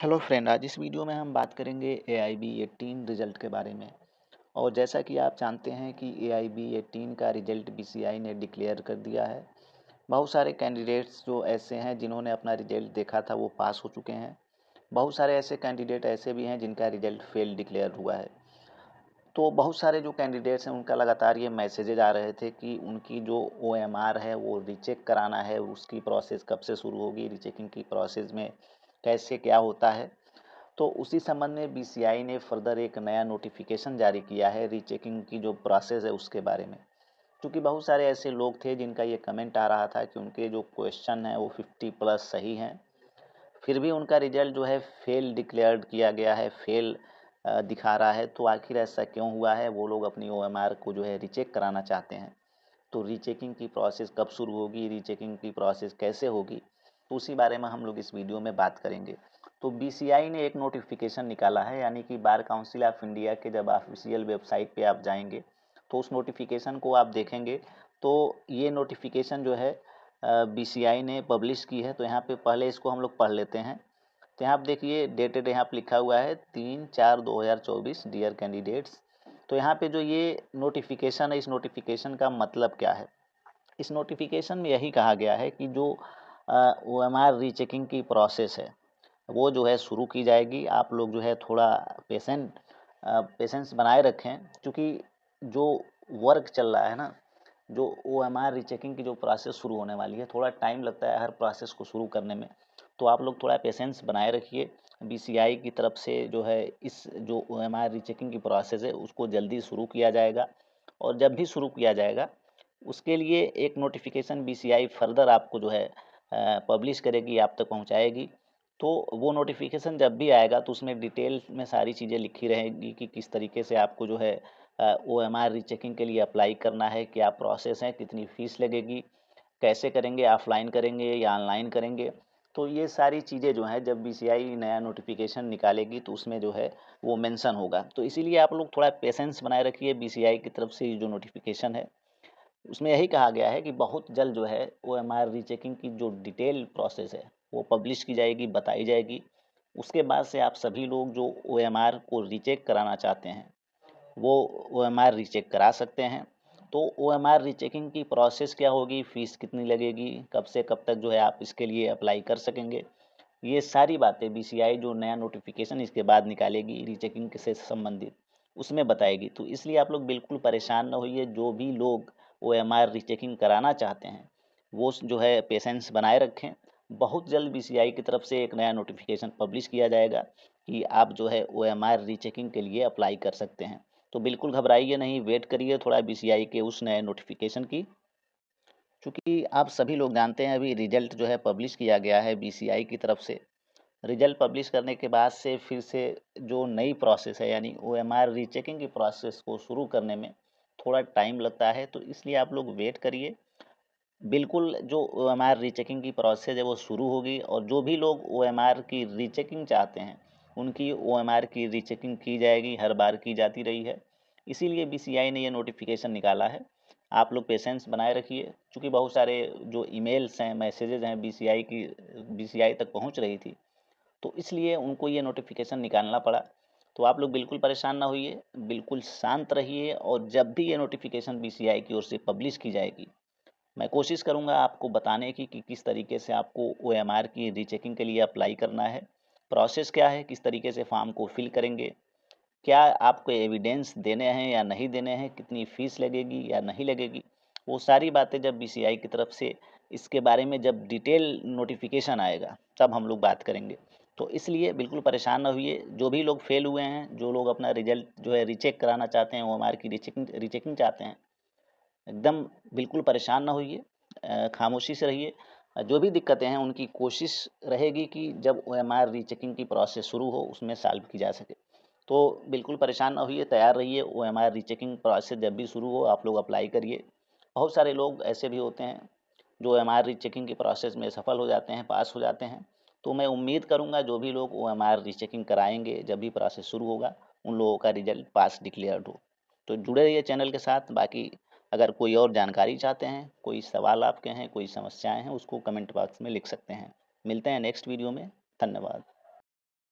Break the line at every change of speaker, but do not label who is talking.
Hello friend, आज इस video में हम बात करेंगे AIB 18 रिजल्ट के बारे में। और जैसा कि आप जानते हैं कि AIB 18 का रिजल्ट BCI ने डिक्लेयर कर दिया है। बहुत सारे कैंडिडेट्स जो ऐसे हैं जिन्होंने अपना रिजल्ट देखा था वो पास हो चुके हैं। बहुत सारे ऐसे कैंडिडेट ऐसे भी हैं जिनका रिजल्ट फेल डिक्लेयर हुआ है। तो बहुत सारे जो कैंडिडेट्स हैं उनका लगातार ये मैसेजेज आ रहे थे कि उनकी जो OMR है वो रीचेक कराना है, उसकी प्रोसेस कब से शुरू होगी, रीचेकिंग की प्रोसेस में कैसे क्या होता है। तो उसी संबंध में BCI ने फर्दर एक नया नोटिफिकेशन जारी किया है रीचेकिंग की जो प्रोसेस है उसके बारे में। क्योंकि बहुत सारे ऐसे लोग थे जिनका ये कमेंट आ रहा था कि उनके जो क्वेश्चन हैं वो 50+ सही हैं, फिर भी उनका रिजल्ट जो है फेल डिक्लेयर्ड किया गया है, फेल दिखा रहा है। तो आखिर ऐसा क्यों हुआ है? वो लोग अपनी OMR को जो है रीचेक कराना चाहते हैं। तो रीचेकिंग की प्रोसेस कब शुरू होगी, रीचेकिंग की प्रोसेस कैसे होगी, तो उसी बारे में हम लोग इस वीडियो में बात करेंगे। तो BCI ने एक नोटिफिकेशन निकाला है, यानी कि बार काउंसिल ऑफ इंडिया के जब ऑफिशियल वेबसाइट पे आप जाएंगे तो उस नोटिफिकेशन को आप देखेंगे। तो ये नोटिफिकेशन जो है BCI ने पब्लिश की है। तो यहाँ पे पहले इसको हम लोग पढ़ लेते हैं। तो यहाँ आप देखिए डेटेड यहाँ पे लिखा हुआ है 3/4/2024 डियर कैंडिडेट्स। तो यहाँ पे जो ये नोटिफिकेशन है, इस नोटिफिकेशन का मतलब क्या है? इस नोटिफिकेशन में यही कहा गया है कि जो OMR रीचेकिंग की प्रोसेस है वो जो है शुरू की जाएगी। आप लोग जो है थोड़ा पेशेंस बनाए रखें, क्योंकि जो वर्क चल रहा है ना, जो OMR रीचेकिंग की जो प्रोसेस शुरू होने वाली है, थोड़ा टाइम लगता है हर प्रोसेस को शुरू करने में। तो आप लोग थोड़ा पेशेंस बनाए रखिए। BCI की तरफ से जो है इस जो OMR रीचेकिंग की प्रोसेस है उसको जल्दी शुरू किया जाएगा। और जब भी शुरू किया जाएगा उसके लिए एक नोटिफिकेशन BCI फर्दर आपको जो है पब्लिश करेगी, आप तक पहुंचाएगी। तो वो नोटिफिकेशन जब भी आएगा तो उसमें डिटेल में सारी चीज़ें लिखी रहेंगी कि किस तरीके से आपको जो है OMR रीचेकिंग के लिए अप्लाई करना है, क्या प्रोसेस है, कितनी फ़ीस लगेगी, कैसे करेंगे, ऑफलाइन करेंगे या ऑनलाइन करेंगे। तो ये सारी चीज़ें जो हैं जब BCI नया नोटिफिकेशन निकालेगी तो उसमें जो है वो मेंशन होगा। तो इसीलिए आप लोग थोड़ा पेशेंस बनाए रखिए। BCI की तरफ से ये जो नोटिफिकेशन है उसमें यही कहा गया है कि बहुत जल्द जो है OMR रीचेकिंग की जो डिटेल प्रोसेस है वो पब्लिश की जाएगी, बताई जाएगी। उसके बाद से आप सभी लोग जो OMR को रीचेक कराना चाहते हैं वो OMR रीचेक करा सकते हैं। तो OMR रीचेकिंग की प्रोसेस क्या होगी, फ़ीस कितनी लगेगी, कब से कब तक जो है आप इसके लिए अप्लाई कर सकेंगे, ये सारी बातें BCI जो नया नोटिफिकेशन इसके बाद निकालेगी रीचेकिंग से संबंधित उसमें बताएगी। तो इसलिए आप लोग बिल्कुल परेशान ना होइए। जो भी लोग OMR रीचेकिंग कराना चाहते हैं वो जो है पेशेंस बनाए रखें। बहुत जल्द BCI की तरफ से एक नया नोटिफिकेशन पब्लिश किया जाएगा कि आप जो है OMR रीचेकिंग के लिए अप्लाई कर सकते हैं। तो बिल्कुल घबराइए नहीं, वेट करिए थोड़ा BCI के उस नए नोटिफिकेशन की। चूँकि आप सभी लोग जानते हैं अभी रिजल्ट जो है पब्लिश किया गया है BCI की तरफ से। रिजल्ट पब्लिश करने के बाद से फिर से जो नई प्रोसेस है यानी OMR रीचेकिंग की प्रोसेस को शुरू करने में थोड़ा टाइम लगता है। तो इसलिए आप लोग वेट करिए। बिल्कुल जो OMR रीचेकिंग की प्रोसेस है वो शुरू होगी, और जो भी लोग OMR की रीचेकिंग चाहते हैं उनकी OMR की रीचेकिंग की जाएगी, हर बार की जाती रही है। इसीलिए BCI ने ये नोटिफिकेशन निकाला है। आप लोग पेशेंस बनाए रखिए। चूँकि बहुत सारे जो ईमेल्स हैं, मैसेजेस हैं BCI तक पहुँच रही थी, तो इसलिए उनको ये नोटिफिकेशन निकालना पड़ा। तो आप लोग बिल्कुल परेशान ना होइए, बिल्कुल शांत रहिए। और जब भी ये नोटिफिकेशन BCI की ओर से पब्लिश की जाएगी मैं कोशिश करूंगा आपको बताने की कि किस तरीके से आपको OMR की रीचेकिंग के लिए अप्लाई करना है, प्रोसेस क्या है, किस तरीके से फॉर्म को फिल करेंगे, क्या आपको एविडेंस देने हैं या नहीं देने हैं, कितनी फ़ीस लगेगी या नहीं लगेगी। वो सारी बातें जब BCI की तरफ से इसके बारे में जब डिटेल नोटिफिकेशन आएगा तब हम लोग बात करेंगे। तो इसलिए बिल्कुल परेशान ना होइए। जो भी लोग फेल हुए हैं, जो लोग अपना रिजल्ट जो है रीचेक कराना चाहते हैं, OMR की रीचेकिंग चाहते हैं, एकदम बिल्कुल परेशान ना होइए। खामोशी से रहिए। जो भी दिक्कतें हैं उनकी कोशिश रहेगी कि जब OMR रीचेकिंग की प्रोसेस शुरू हो उसमें सॉल्व की जा सके। तो बिल्कुल परेशान ना होइए, तैयार रहिए। OMR रीचेकिंग प्रोसेस जब भी शुरू हो आप लोग अप्लाई करिए। बहुत सारे लोग ऐसे भी होते हैं जो OMR रीचेकिंग की प्रोसेस में सफल हो जाते हैं, पास हो जाते हैं। तो मैं उम्मीद करूँगा जो भी लोग OMR रीचेकिंग कराएँगे जब भी प्रोसेस शुरू होगा उन लोगों का रिजल्ट पास डिक्लेयर्ड हो। तो जुड़े रहिए चैनल के साथ। बाकी अगर कोई और जानकारी चाहते हैं, कोई सवाल आपके हैं, कोई समस्याएँ हैं, उसको कमेंट बॉक्स में लिख सकते हैं। मिलते हैं नेक्स्ट वीडियो में। धन्यवाद।